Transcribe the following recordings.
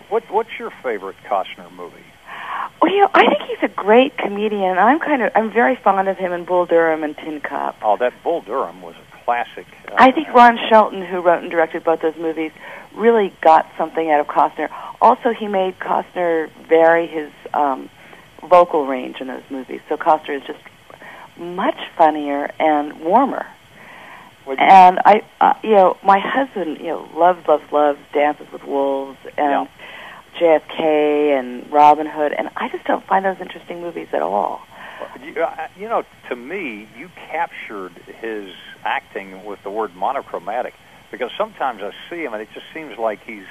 What's your favorite Costner movie? Well, I think he's a great comedian. I'm very fond of him in Bull Durham and Tin Cup. Oh, that Bull Durham was a classic. I think Ron Shelton, who wrote and directed both those movies, really got something out of Costner. Also, he made Costner vary his vocal range in those movies. So Costner is just much funnier and warmer. And my husband, loves Dances with Wolves and JFK and Robin Hood, and I just don't find those interesting movies at all. To me, you captured his acting with the word monochromatic, because sometimes I see him and it just seems like he's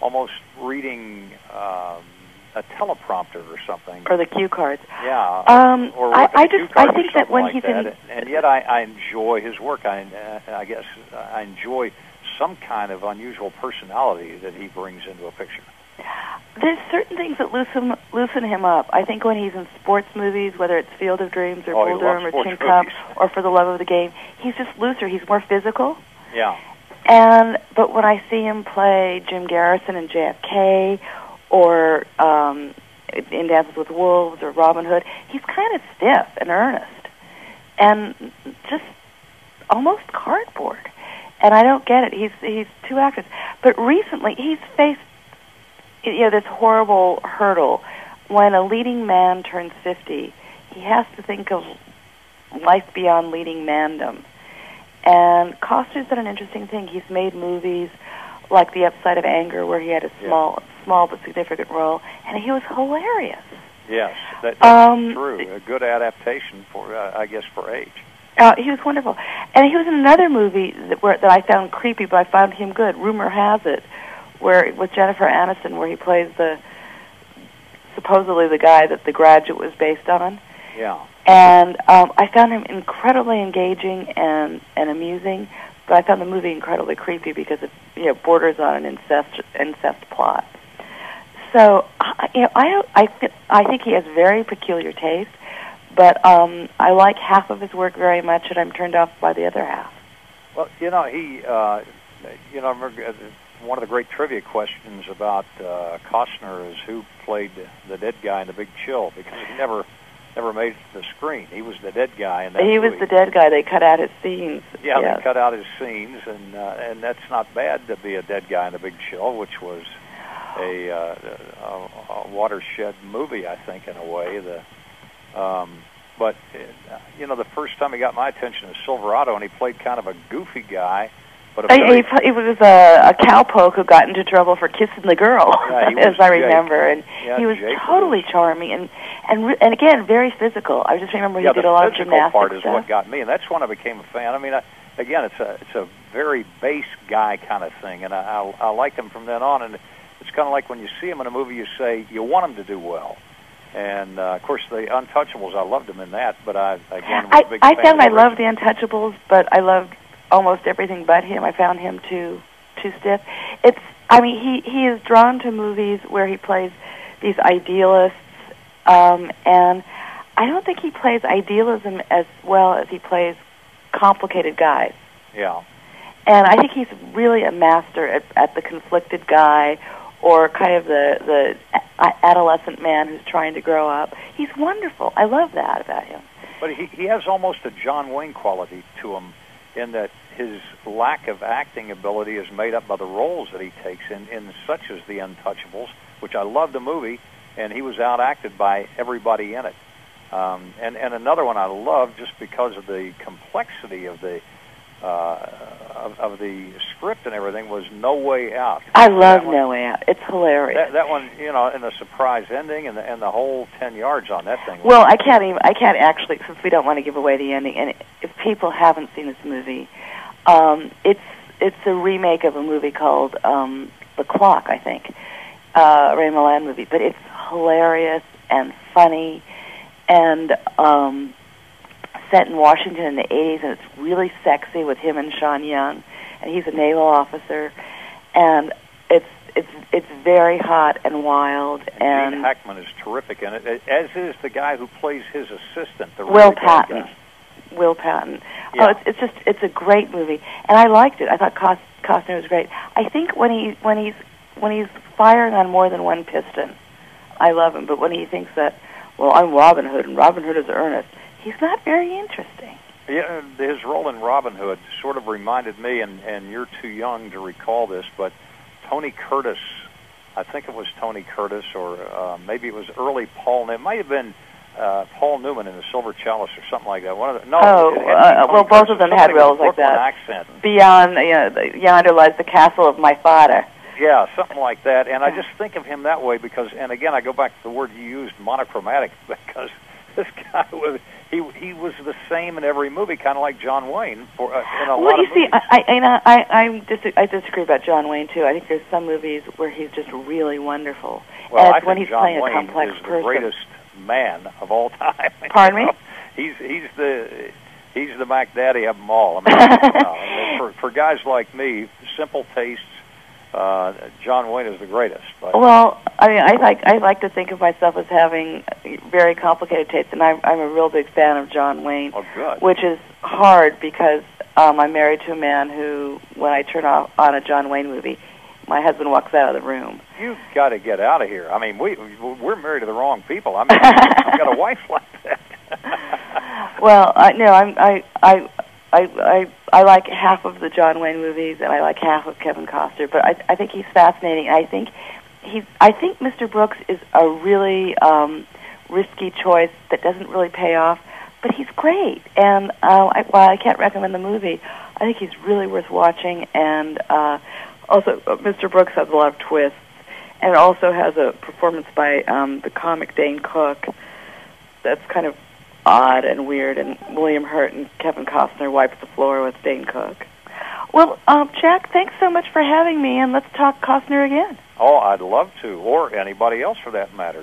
almost reading a teleprompter or something, or the cue cards. Yeah. I think that when he's in, and yet I enjoy his work. I guess I enjoy some kind of unusual personality that he brings into a picture. There's certain things that loosen him up. I think when he's in sports movies, whether it's Field of Dreams or Bull Durham or Tin Cup or For the Love of the Game, he's just looser. He's more physical. Yeah. But when I see him play Jim Garrison in JFK, or in Dances with Wolves or Robin Hood, he's kind of stiff and earnest and just almost cardboard. And I don't get it. He's too active. But recently, he's faced this horrible hurdle. When a leading man turns 50, he has to think of life beyond leading mandom. And Costner's done an interesting thing. He's made movies like The Upside of Anger, where he had a small but significant role, and he was hilarious. Yes, that's true. A good adaptation for, I guess, for age. He was wonderful, and he was in another movie that I found creepy, but I found him good. Rumor Has It, with Jennifer Aniston, where he plays supposedly the guy that The Graduate was based on. Yeah. And I found him incredibly engaging and amusing. But I found the movie incredibly creepy because it borders on an incest plot. So I think he has very peculiar taste, but I like half of his work very much, and I'm turned off by the other half. Well, I remember one of the great trivia questions about Costner is who played the dead guy in The Big Chill, because he never made it to the screen. He was the dead guy in that movie. He was the dead guy. They cut out his scenes. Yeah, yes. They cut out his scenes, and that's not bad to be a dead guy in The Big Chill, which was a watershed movie, I think, in a way. But the first time he got my attention was Silverado, and he played kind of a goofy guy. But it was a cowpoke who got into trouble for kissing the girl, as I remember, and he was totally charming and again very physical. I just remember he did a lot of gymnastics. The physical part is what got me, and that's when I became a fan. I mean, again, it's a very base guy kind of thing, and I liked him from then on. And it's kind of like when you see him in a movie, you say you want him to do well. And of course, the Untouchables, I loved him in that. But I was a big fan. I found I loved the Untouchables, but I loved almost everything but him. I found him too stiff. He is drawn to movies where he plays these idealists, and I don't think he plays idealism as well as he plays complicated guys. Yeah. And I think he's really a master at the conflicted guy, or kind of the adolescent man who's trying to grow up. He's wonderful. I love that about him. But he has almost a John Wayne quality to him, in that his lack of acting ability is made up by the roles that he takes in such as The Untouchables, which I love the movie, and he was outacted by everybody in it. And another one I love just because of the complexity of the script and everything was No Way Out. I love No Way Out. It's hilarious. That one, and the surprise ending and the whole 10 yards on that thing. Well, I can't actually, since we don't want to give away the ending. And if people haven't seen this movie, it's a remake of a movie called The Clock, I think, a Ray Milland movie. But it's hilarious and funny, and set in Washington in the 80s, and it's really sexy with him and Sean Young, and he's a naval officer, and it's very hot and wild. And Gene Hackman is terrific in it, as is the guy who plays his assistant, the Will Patton. Will Patton. Yeah. Oh, it's a great movie, and I liked it. I thought Costner was great. I think when he's he's firing on more than one piston, I love him. But when he thinks that, well, I'm Robin Hood and Robin Hood is Ernest, he's not very interesting. Yeah, his role in Robin Hood sort of reminded me, and you're too young to recall this, but Tony Curtis, I think it was Tony Curtis, or maybe it was early Paul. It might have been Paul Newman in the Silver Chalice or something like that. Well, both of them had roles like that. Accent. Beyond, yonder lies the castle of my father. Yeah, something like that. And I just think of him that way because, and again, I go back to the word you used, monochromatic, because this guy was he was the same in every movie, kind of like John Wayne in a lot of movies. I disagree about John Wayne too. I think there's some movies where he's just really wonderful. Well, I when think he's John playing Wayne a complex is person. the greatest man of all time. Pardon me? He's the Mac Daddy of them all. I mean, for guys like me, simple tastes, John Wayne is the greatest. But. Well, I mean, I like to think of myself as having very complicated tastes, and I'm a real big fan of John Wayne. Oh, good. Which is hard because I'm married to a man who, when I turn on a John Wayne movie, my husband walks out of the room. You've got to get out of here. I mean, we're married to the wrong people. I mean, I've got a wife like that. Well, I like half of the John Wayne movies, and I like half of Kevin Costner. But I think he's fascinating. I think Mr. Brooks is a really risky choice that doesn't really pay off, but he's great. And while I can't recommend the movie, I think he's really worth watching. And also, Mr. Brooks has a lot of twists, and it also has a performance by the comic Dane Cook that's kind of odd and weird, and William Hurt and Kevin Costner wipes the floor with Dane Cook. Well, Jack, thanks so much for having me, and let's talk Costner again. Oh, I'd love to, or anybody else for that matter.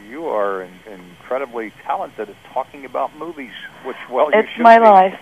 You are incredibly talented at talking about movies, which, well, you should be. It's my life.